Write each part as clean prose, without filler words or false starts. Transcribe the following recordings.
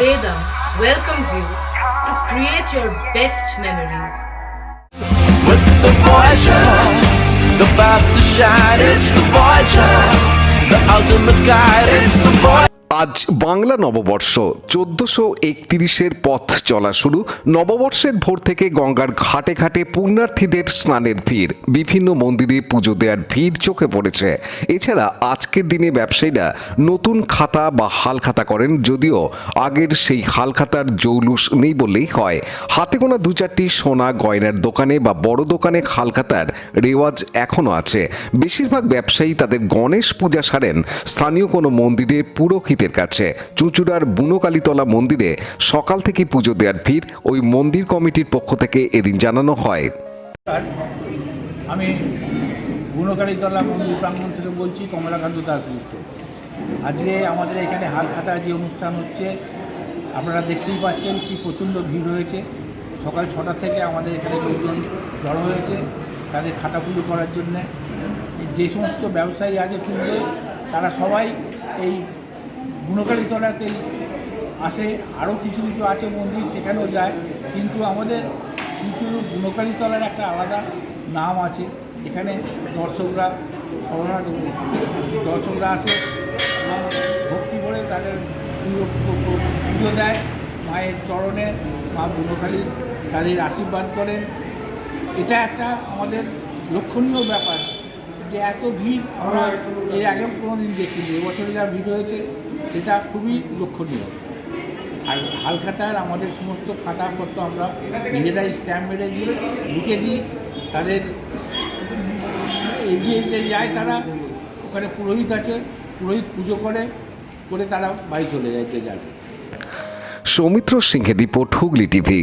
Vedam welcomes you to create your best memories. With the Voyager, the paths to shine, it's the Voyager, the ultimate guide, it's the Voyager. আজ বাংলা নববর্ষ 1431-এর পথ চলা শুরু। নববর্ষের ভোর থেকে গঙ্গার ঘাটে ঘাটে পুণ্যার্থীদের স্নানের ভিড়, বিভিন্ন মন্দিরে পুজো দেওয়ার ভিড় চোখে পড়েছে। এছাড়া আজকের দিনে ব্যবসায়ীরা নতুন খাতা বা হালখাতা করেন, যদিও আগের সেই হালখাতার জৌলুস নেই বললেই হয়। হাতে গোনা দু চারটি সোনা গয়নার দোকানে বা বড় দোকানে হালখাতার রেওয়াজ এখনও আছে। বেশিরভাগ ব্যবসায়ী তাদের গণেশ পূজা সারেন স্থানীয় কোনো মন্দিরের পুরোহিতের কাছে। চুঁচুড়ার বুনোকালীতলা মন্দিরে সকাল থেকে পুজো দেওয়ার ভিড় ওই মন্দির কমিটির পক্ষ থেকে এদিন জানানো হয়। আমি বুনোকালীতলা মন্দির প্রাঙ্গণ থেকে বলছি, কমলাকান্ত দাসগুপ্ত। আজকে আমাদের এখানে হালখাতার যে অনুষ্ঠান হচ্ছে আপনারা দেখতেই পাচ্ছেন কি প্রচণ্ড ভিড় হয়েছে। সকাল 6টা থেকে আমাদের এখানে লোকজন জড়ো হয়েছে তাদের খাতা পুজো করার জন্যে। যে সমস্ত ব্যবসায়ী আছে চুঁচুড়ে তারা সবাই এই বুনোকালীতলাতেই আসে। আরও কিছু কিছু আছে মন্দির, সেখানেও যায়, কিন্তু আমাদের চুঁচুড় বুনোকালীতলার একটা আলাদা নাম আছে। এখানে দর্শকরা আসে এবং ভক্তি করে তাদের পুজো দেয় মায়ের চরণে। মা বুনোকালী তাদের আশীর্বাদ করেন। এটা একটা আমাদের লক্ষণীয় ব্যাপার যে এত ভিড় আমরা এর আগেও কোনো দিন দেখিনি। এবছরে যা ভিড় হয়েছে সেটা খুবই লক্ষণীয়। আর হালখাতার আমাদের সমস্ত খাতাপত্র আমরা নিজেরাই স্ট্যাম্প মেরে দিয়ে লিখে দিই। তাদের এগিয়ে যে যায় তারা, ওখানে পুরোহিত আছে, পুরোহিত পুজো করে তারা বাড়ি চলে যায় যে যাবে। সৌমিত্র সিংহের report, Hooghly TV.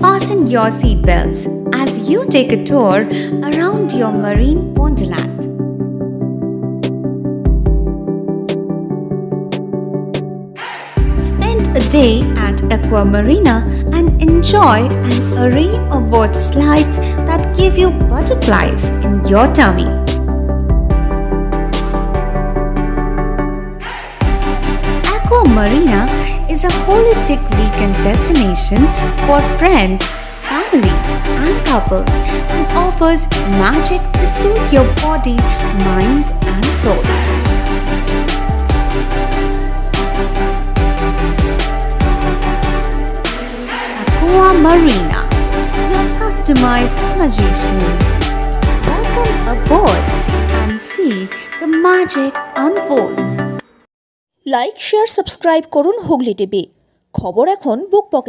Fasten your seatbelts as you take a tour around your marine wonderland. Spend a day at Aqua Marina and enjoy an array of water slides that give you butterflies in your tummy. Aqua Marina is a holistic weekend destination for friends, family, and couples and offers magic to soothe your body, mind, and soul. Aqua Marina, your customized magician. Welcome aboard and see the magic unfold. Like, share, subscribe করুন Hooghly TV. খবর এখন বুক পকেটে।